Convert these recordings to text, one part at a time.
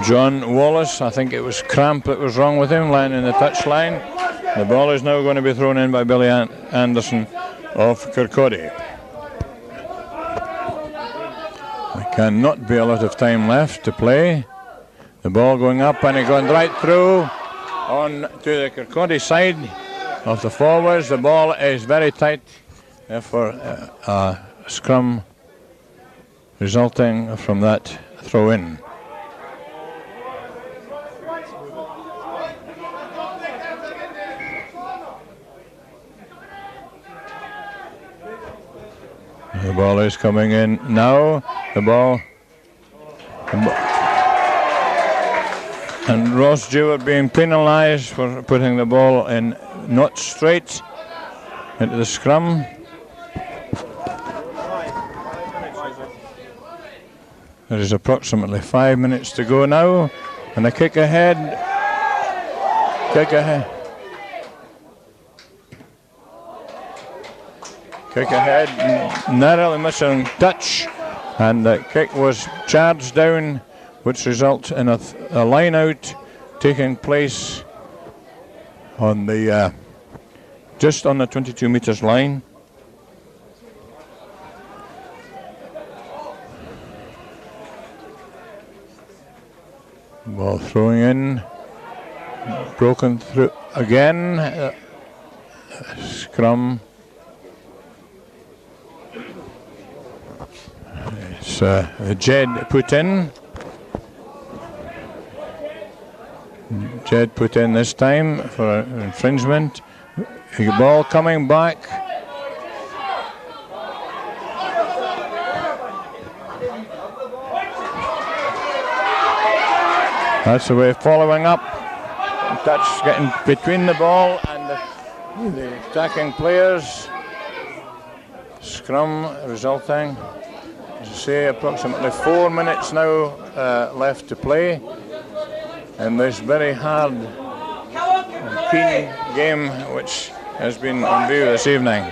John Wallace, I think it was cramp that was wrong with him, lying in the touchline. The ball is now going to be thrown in by Billy Anderson of Kirkcaldy. There cannot be a lot of time left to play. The ball going up and it going right through on to the Kirkcaldy side of the forwards. The ball is very tight, therefore a scrum resulting from that throw in. The ball is coming in now. The ball. And Ross Jewett being penalised for putting the ball in not straight into the scrum. There is approximately 5 minutes to go now. And a kick ahead. Kick ahead. Kick ahead, narrowly missing touch, and the kick was charged down, which results in a line out taking place on the just on the 22 metres line. Ball throwing in, broken through again, scrum. It's Jed put in. Jed put in this time for infringement. The ball coming back. That's the way, following up. Touch getting between the ball and the attacking players. Scrum resulting. As I say, approximately 4 minutes now left to play in this very hard and keen game which has been on view this evening.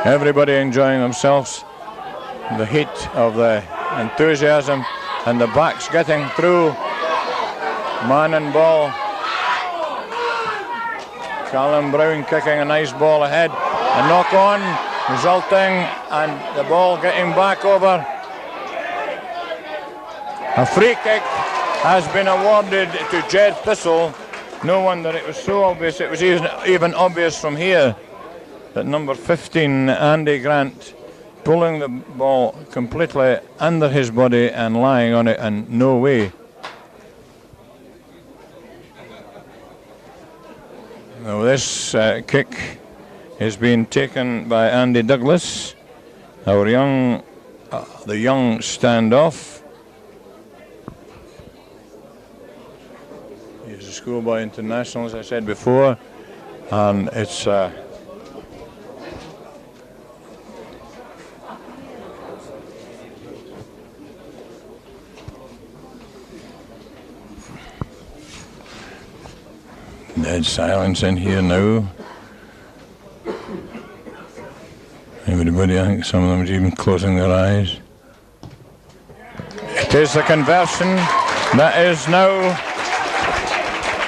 Everybody enjoying themselves, the heat of the enthusiasm, and the backs getting through. Man and ball. Callum Brown kicking a nice ball ahead. A knock on resulting, and the ball getting back over. A free kick has been awarded to Jed Thistle. No wonder it was so obvious. It was even obvious from here that number 15, Andy Grant, pulling the ball completely under his body and lying on it, and no way. Now this kick is being taken by Andy Douglas, our the young standoff. He's a schoolboy international, as I said before, and it's dead silence in here now. Everybody, I think some of them are even closing their eyes. It is the conversion. That is now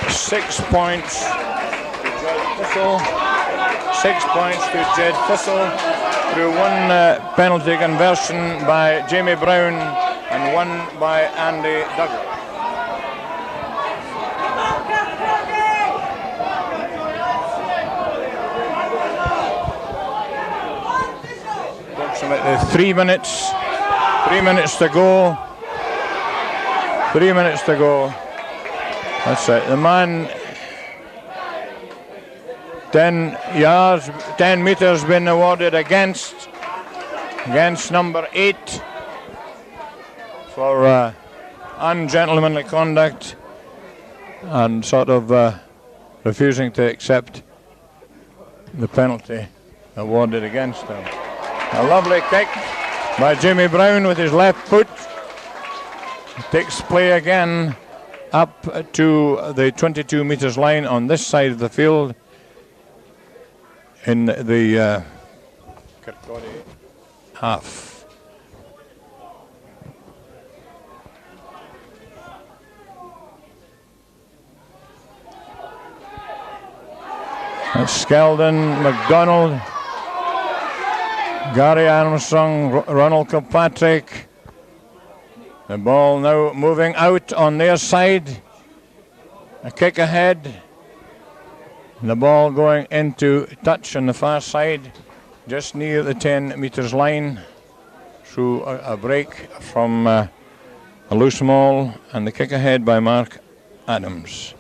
6 points to Jed Thistle. 6 points to Jed Thistle through one penalty conversion by Jamie Brown and one by Andy Douglas. Approximately 3 minutes. 3 minutes to go. 3 minutes to go. That's it. The man 10 yards, 10 metres been awarded against number 8 for ungentlemanly conduct and sort of refusing to accept the penalty awarded against him. A lovely kick by Jimmy Brown with his left foot. Takes play again up to the 22 metres line on this side of the field in the Kirkcaldy half. That's Skeldon, McDonald, Gary Armstrong, Ronald Kilpatrick. The ball now moving out on their side. A kick ahead. The ball going into touch on the far side, just near the 10 metres line, through a break from a loose maul, and the kick ahead by Mark Adams.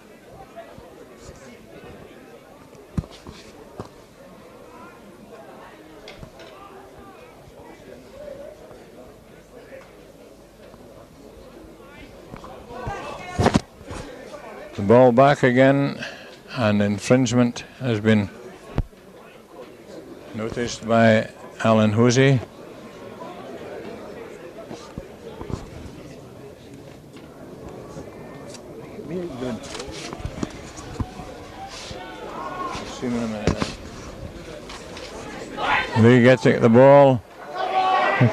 The ball back again, and infringement has been noticed by Alan Hosey. They get the ball.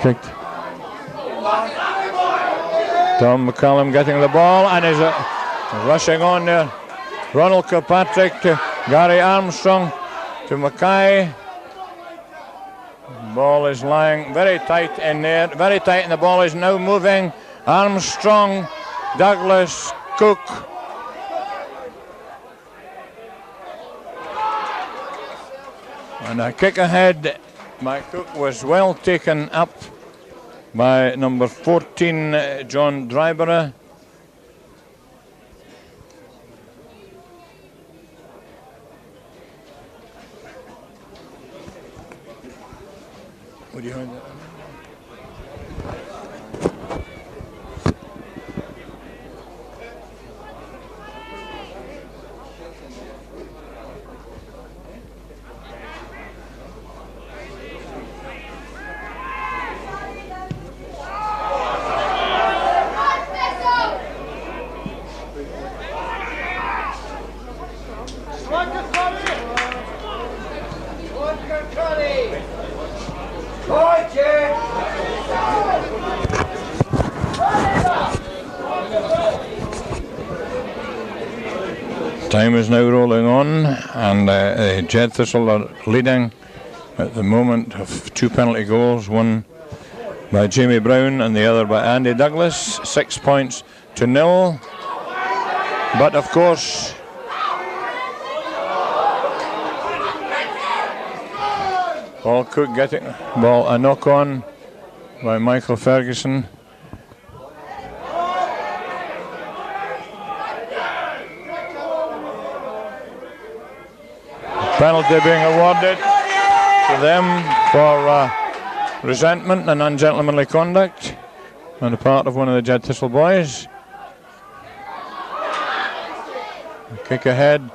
Kicked. Tom McCallum getting the ball and is rushing on there. Ronald Kilpatrick to Gary Armstrong to Mackay. Ball is lying very tight in there, very tight, and the ball is now moving. Armstrong, Douglas, Cook. And a kick ahead by Cook was well taken up by number 14, John Dryborough. Would you heard that? Time is now rolling on, and Jed Thistle are leading at the moment of 2 penalty goals, one by Jamie Brown and the other by Andy Douglas, 6 points to 0. But of course, Paul Cook getting ball, a knock on by Michael Ferguson. Penalty being awarded to them for resentment and ungentlemanly conduct on the part of one of the Jed Thistle boys. A kick ahead.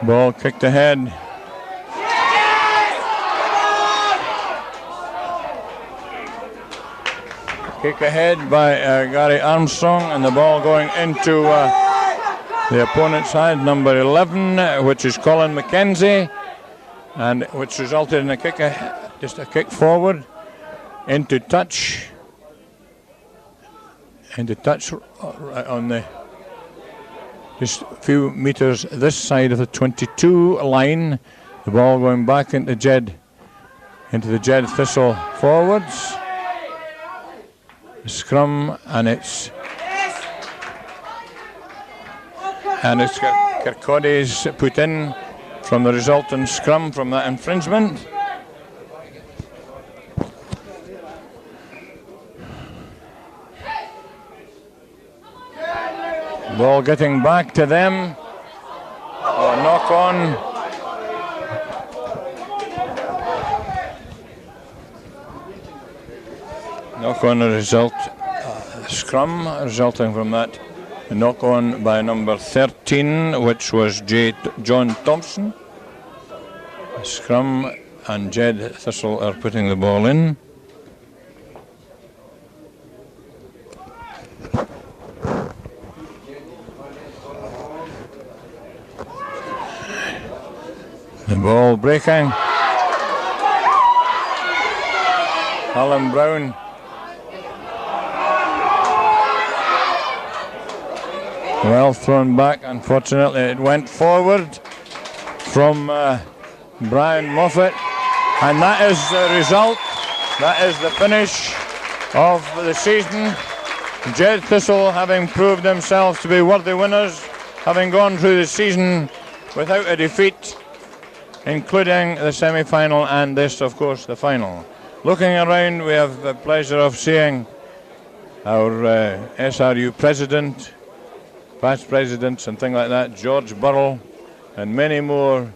Ball kicked ahead. Kick ahead by Gary Armstrong, and the ball going into the opponent's side, number 11, which is Colin McKenzie, and which resulted in a kick, just a kick forward into touch on the just a few metres this side of the 22 line. The ball going back into the Jed Thistle forwards. Scrum, and it's Kirkcaldy's put in from the resultant scrum from that infringement. Ball getting back to them. Knock on. Knock on a result, scrum resulting from that. A knock on by number 13, which was John Thompson. Scrum, and Jed Thistle are putting the ball in. The ball breaking. Alan Brown. Well thrown back. Unfortunately, it went forward from Brian Moffat. And that is the result. That is the finish of the season. Jed Thistle having proved themselves to be worthy winners, having gone through the season without a defeat, including the semi-final and this, of course, the final. Looking around, we have the pleasure of seeing our SRU president, past presidents and things like that, George Burrell, and many more,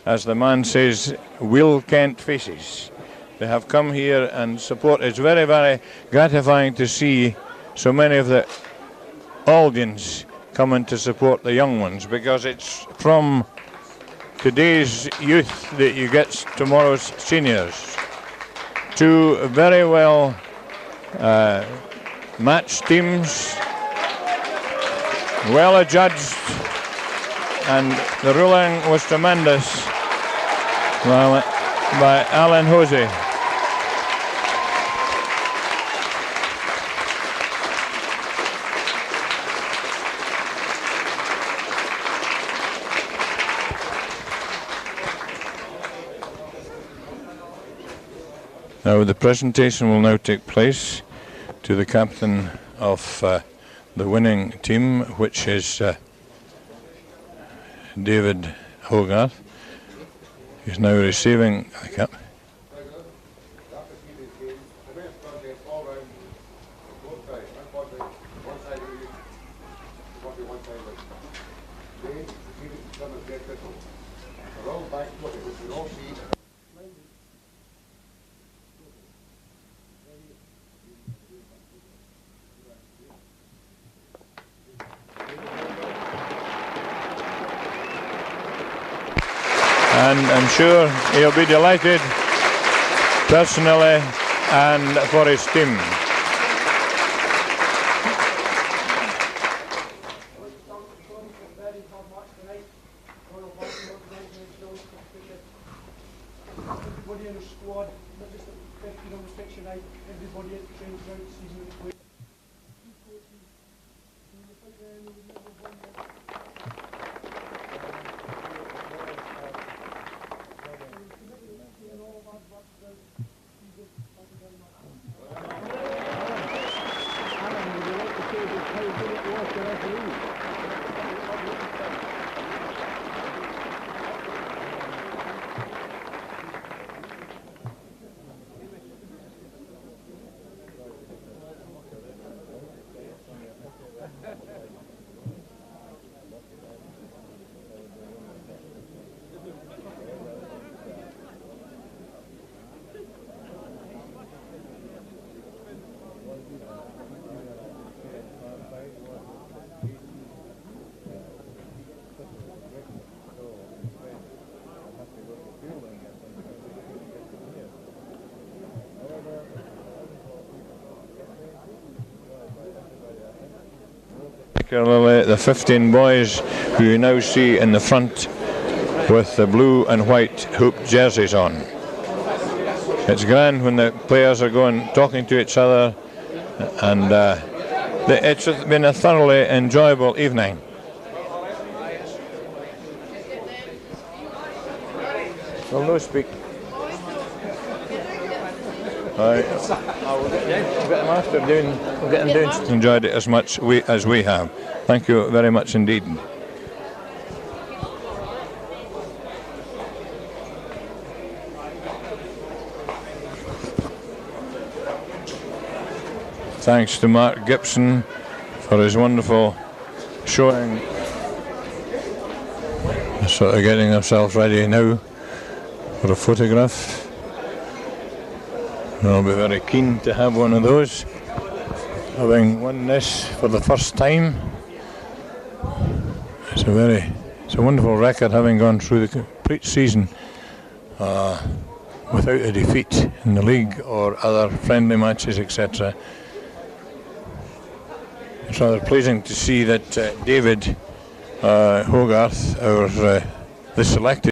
as the man says, Will Kent faces. They have come here and support. It's very, very gratifying to see so many of the audience coming to support the young ones, because it's from today's youth that you get tomorrow's seniors. Two very well matched teams, well adjudged, and the ruling was tremendous by Alan Hosey. Now the presentation will now take place to the captain of the winning team, which is David Hogarth. He's now receiving the cap. And I'm sure he'll be delighted personally and for his team. Everybody in the squad, not just the 15 on the pitch tonight, everybody at trains throughout the season has played. Particularly the 15 boys who you now see in the front with the blue and white hooped jerseys on. It's grand when the players are going talking to each other, and it's been a thoroughly enjoyable evening. Well, no speak. I'll get them after doing. We'll get them doing. Enjoyed it as much as we have. Thank you very much indeed. Thanks to Mark Gibson for his wonderful showing. Sort of getting ourselves ready now for a photograph. I'll be very keen to have one of those, having won this for the first time. It's a wonderful record, having gone through the complete season without a defeat in the league or other friendly matches, etc. It's rather pleasing to see that David Hogarth, the selected